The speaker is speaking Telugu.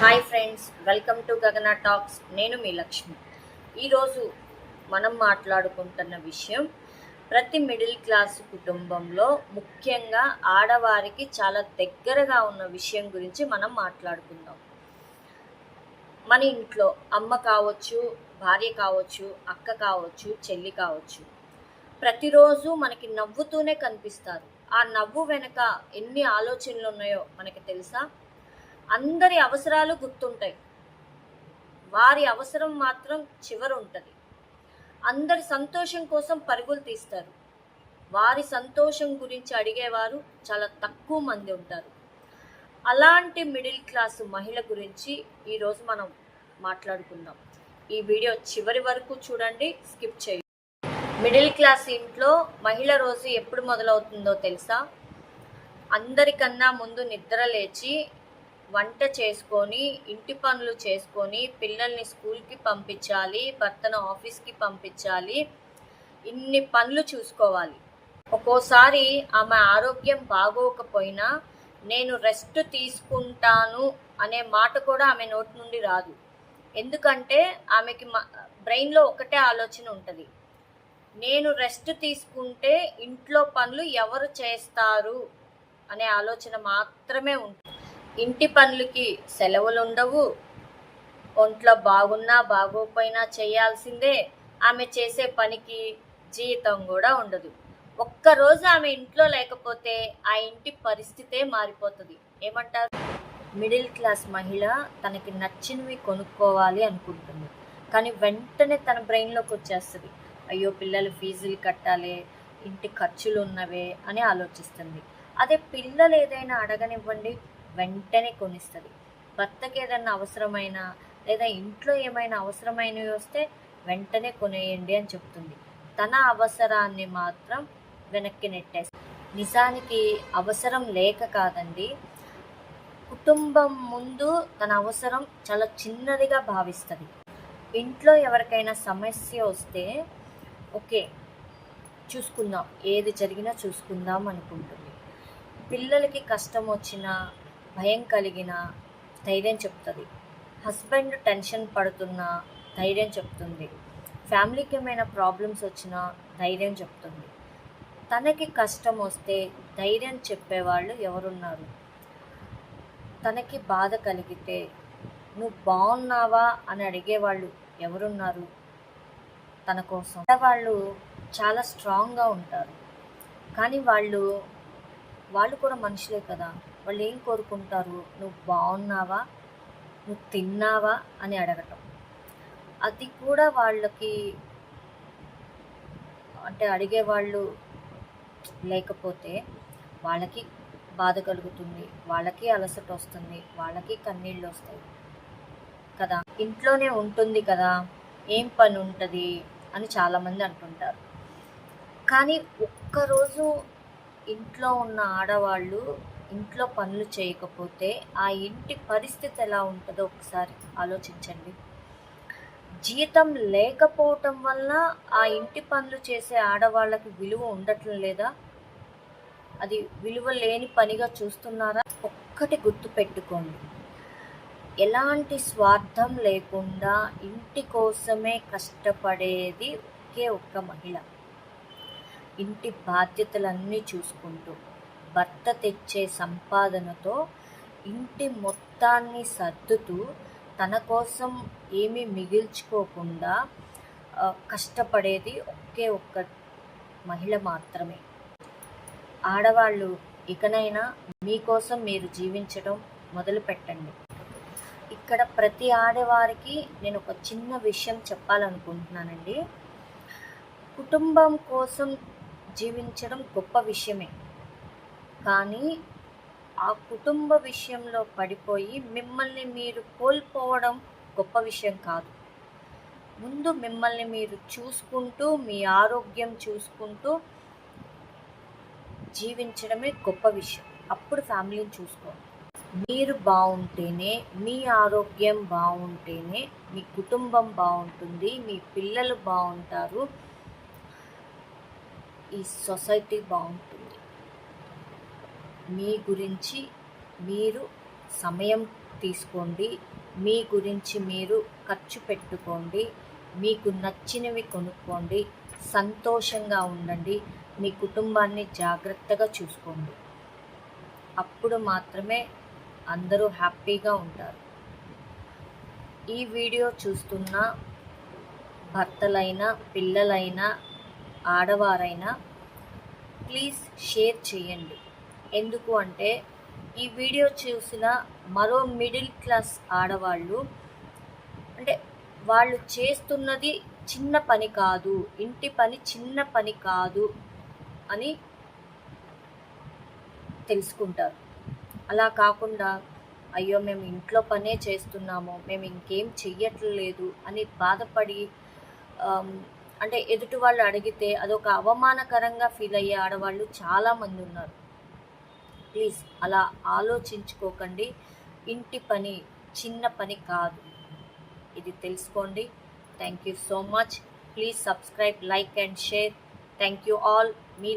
హాయ్ ఫ్రెండ్స్, వెల్కమ్ టు గగన టాక్స్. నేను మీ లక్ష్మి. ఈరోజు మనం మాట్లాడుకుంటున్న విషయం ప్రతి మిడిల్ క్లాస్ కుటుంబంలో ముఖ్యంగా ఆడవారికి చాలా దగ్గరగా ఉన్న విషయం గురించి మనం మాట్లాడుకుందాం. మన ఇంట్లో అమ్మ కావచ్చు, భార్య కావచ్చు, అక్క కావచ్చు, చెల్లి కావచ్చు, ప్రతిరోజు మనకి నవ్వుతూనే కనిపిస్తారు. ఆ నవ్వు వెనక ఎన్ని ఆలోచనలు ఉన్నాయో మనకి తెలుసా? అందరి అవసరాలు గుర్తుంటాయి, వారి అవసరం మాత్రం చివర ఉంటుంది. అందరి సంతోషం కోసం పరుగులు తీస్తారు, వారి సంతోషం గురించి అడిగేవారు చాలా తక్కువ మంది ఉంటారు. అలాంటి మిడిల్ క్లాస్ మహిళ గురించి ఈరోజు మనం మాట్లాడుకుందాం. ఈ వీడియో చివరి వరకు చూడండి, స్కిప్ చేయండి. మిడిల్ క్లాస్ ఇంట్లో మహిళ రోజు ఎప్పుడు మొదలవుతుందో తెలుసా? అందరికన్నా ముందు నిద్ర లేచి వంట చేసుకొని, ఇంటి పనులు చేసుకొని, పిల్లల్ని స్కూల్కి పంపించాలి, భర్తను ఆఫీస్కి పంపించాలి, ఇన్ని పనులు చూసుకోవాలి. ఒక్కోసారి ఆమె ఆరోగ్యం బాగోకపోయినా నేను రెస్ట్ తీసుకుంటాను అనే మాట కూడా ఆమె నోటి నుండి రాదు. ఎందుకంటే ఆమెకి బ్రెయిన్లో ఒకటే ఆలోచన ఉంటుంది, నేను రెస్ట్ తీసుకుంటే ఇంట్లో పనులు ఎవరు చేస్తారు అనే ఆలోచన మాత్రమే ఉంటుంది. ఇంటి పనులకి సెలవులు ఉండవు, ఒంట్లో బాగున్నా బాగోపోయినా చేయాల్సిందే. ఆమె చేసే పనికి జీతం కూడా ఉండదు. ఒక్కరోజు ఆమె ఇంట్లో లేకపోతే ఆ ఇంటి పరిస్థితే మారిపోతుంది. ఏమంటారు? మిడిల్ క్లాస్ మహిళ తనకి నచ్చినవి కొనుక్కోవాలి అనుకుంటుంది, కానీ వెంటనే తన బ్రెయిన్లోకి వచ్చేస్తుంది, అయ్యో పిల్లలు ఫీజులు కట్టాలి, ఇంటి ఖర్చులు ఉన్నవే అని ఆలోచిస్తుంది. అదే పిల్లలు ఏదైనా అడగనివ్వండి, వెంటనే కొనిస్తుంది. భర్తకి ఏదైనా అవసరమైనా లేదా ఇంట్లో ఏమైనా అవసరమైనవి వస్తే వెంటనే కొనేయండి అని చెప్తుంది. తన అవసరాన్ని మాత్రం వెనక్కి నెట్టేస్తుంది. నిజానికి అవసరం లేక కాదండి, కుటుంబం ముందు తన అవసరం చాలా చిన్నదిగా భావిస్తుంది. ఇంట్లో ఎవరికైనా సమస్య వస్తే ఓకే చూసుకుందాం, ఏది జరిగినా చూసుకుందాం అనుకుంటుంది. పిల్లలకి కష్టం వచ్చినా, భయం కలిగిన ధైర్యం చెప్తుంది. హస్బెండ్ టెన్షన్ పడుతున్నా ధైర్యం చెప్తుంది. ఫ్యామిలీకి ఏమైనా ప్రాబ్లమ్స్ వచ్చినా ధైర్యం చెప్తుంది. తనకి కష్టం వస్తే ధైర్యం చెప్పేవాళ్ళు ఎవరున్నారు? తనకి బాధ కలిగితే నువ్వు బాగున్నావా అని అడిగేవాళ్ళు ఎవరున్నారు తన కోసం? వాళ్ళు చాలా స్ట్రాంగ్గా ఉంటారు, కానీ వాళ్ళు కూడా మనుషులే కదా. వాళ్ళు ఏం కోరుకుంటారు? నువ్వు బాగున్నావా, నువ్వు తిన్నావా అని అడగటం. అది కూడా వాళ్ళకి అంటే అడిగేవాళ్ళు లేకపోతే వాళ్ళకి బాధ కలుగుతుంది, వాళ్ళకి అలసట వస్తుంది, వాళ్ళకి కన్నీళ్ళు వస్తాయి కదా. ఇంట్లోనే ఉంటుంది కదా, ఏం పని ఉంటుంది అని చాలామంది అంటుంటారు. కానీ ఒక్కరోజు ఇంట్లో ఉన్న ఆడవాళ్ళు ఇంట్లో పనులు చేయకపోతే ఆ ఇంటి పరిస్థితి ఎలా ఉంటుందో ఒకసారి ఆలోచించండి. జీతం లేకపోవటం వల్ల ఆ ఇంటి పనులు చేసే ఆడవాళ్ళకి విలువ ఉండటం లేదా? అది విలువ లేని పనిగా చూస్తున్నారా? ఒక్కటి గుర్తు పెట్టుకోండి, ఎలాంటి స్వార్థం లేకుండా ఇంటి కోసమే కష్టపడేది ఒకే ఒక్క మహిళ. ఇంటి బాధ్యతలన్నీ చూసుకుంటూ భర్త తెచ్చే సంపాదనతో ఇంటి మొత్తాన్ని సర్దుతూ తన కోసం ఏమీ మిగిల్చుకోకుండా కష్టపడేది ఒకే ఒక్క మహిళ మాత్రమే. ఆడవాళ్ళు ఇకనైనా మీకోసం మీరు జీవించడం మొదలు పెట్టండి. ఇక్కడ ప్రతి ఆడవారికి నేను ఒక చిన్న విషయం చెప్పాలనుకుంటున్నానండి. కుటుంబం కోసం జీవించడం గొప్ప విషయమే, కానీ ఆ కుటుంబ విషయంలో పడిపోయి మిమ్మల్ని మీరు కోల్పోవడం గొప్ప విషయం కాదు. ముందు మిమ్మల్ని మీరు చూసుకుంటూ, మీ ఆరోగ్యం చూసుకుంటూ జీవించడమే గొప్ప విషయం. అప్పుడు ఫ్యామిలీని చూసుకోండి. మీరు బాగుంటేనే, మీ ఆరోగ్యం బాగుంటేనే మీ కుటుంబం బాగుంటుంది, మీ పిల్లలు బాగుంటారు, ఈ సొసైటీ బాగుంటుంది. మీ గురించి మీరు సమయం తీసుకోండి, మీ గురించి మీరు ఖర్చు పెట్టుకోండి, మీకు నచ్చినవి కొనుక్కోండి, సంతోషంగా ఉండండి, మీ కుటుంబాన్ని జాగ్రత్తగా చూసుకోండి. అప్పుడు మాత్రమే అందరూ హ్యాపీగా ఉంటారు. ఈ వీడియో చూస్తున్న భర్తలైనా, పిల్లలైనా, ఆడవారైనా ప్లీజ్ షేర్ చేయండి. ఎందుకు అంటే ఈ వీడియో చూసిన మరో మిడిల్ క్లాస్ ఆడవాళ్ళు అంటే వాళ్ళు చేస్తున్నది చిన్న పని కాదు, ఇంటి పని చిన్న పని కాదు అని తెలుసుకుంటారు. అలా కాకుండా అయ్యో మేము ఇంట్లో పనే చేస్తున్నాము, మేము ఇంకేం చెయ్యట్లేదు అని బాధపడి అంటే ఎదుటి వాళ్ళు అడిగితే అదొక అవమానకరంగా ఫీల్ అయ్యే ఆడవాళ్ళు చాలామంది ఉన్నారు. ప్లీజ్ అలా ఆలోచించుకోకండి. ఇంటి పని చిన్న పని కాదు, ఇది తెలుసుకోండి. Thank you so much. Please subscribe, like and share. Thank you all. Me